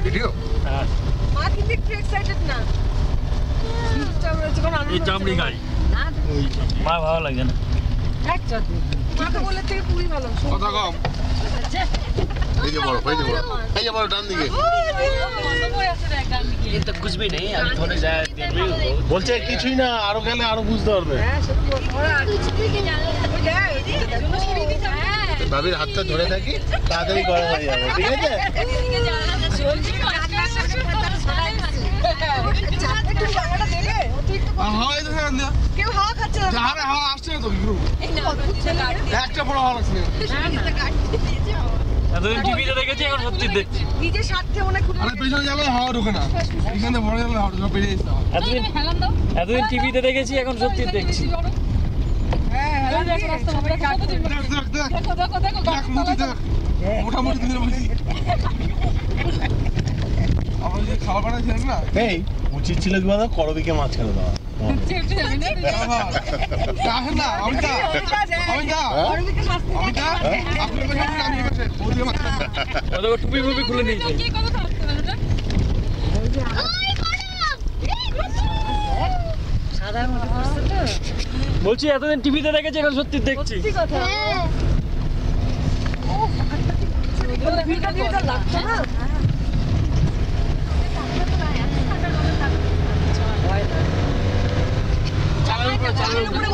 Video হ্যাঁ মা কিন্তু একটু এক্সাইটেড না এই চামড়ি গাড়ি ওই মা ভালো লাগে না মাকে বলে থেকে পুরি ভালো কথা কম এই যে বড় এই যে বড় ডান দিকে ये तो कुछ भी नहीं अभी थोड़े जाए বলছে কিছুই না, আরো গেলে আরো বুঝতে পারবে। ভাবির হাতটা ধরে থাকি, তাড়াতাড়ি গরম হয়ে যাবে, ঠিক আছে? কেউ হাওয়া খাচ্ছে না হাওয়া আসছে না তো একটা বড় হাওয়া লাগছে এতদিন টিভিতে দেখেছি এখন সত্যি দেখছি নিজের স্বার্থে মনে খুলে আরে পেছনে যাবে হাওয়া ঢোকে না, এখানে বড় যাবে হাওয়া ঢোকে, বেরিয়ে যেতে হবে। এতদিন টিভিতে দেখেছি এখন সত্যি দেখছি দেখ মুটি দেখ, মোটামুটি দিনের বলছি আমার যে খাওয়া বানাইছিলেন না, এই উচিত ছিল কি বলতো, করবিকে মাঝখানে দেওয়া। না আমি দা আপনি পেছনে আমি পেছনে ওদিকে মাঝখানে ওদের টুপি মুপি খুলে নিয়েছে বলছি এতদিন টিভিতে দেখেছি এখন সত্যি দেখছি চালের উপরে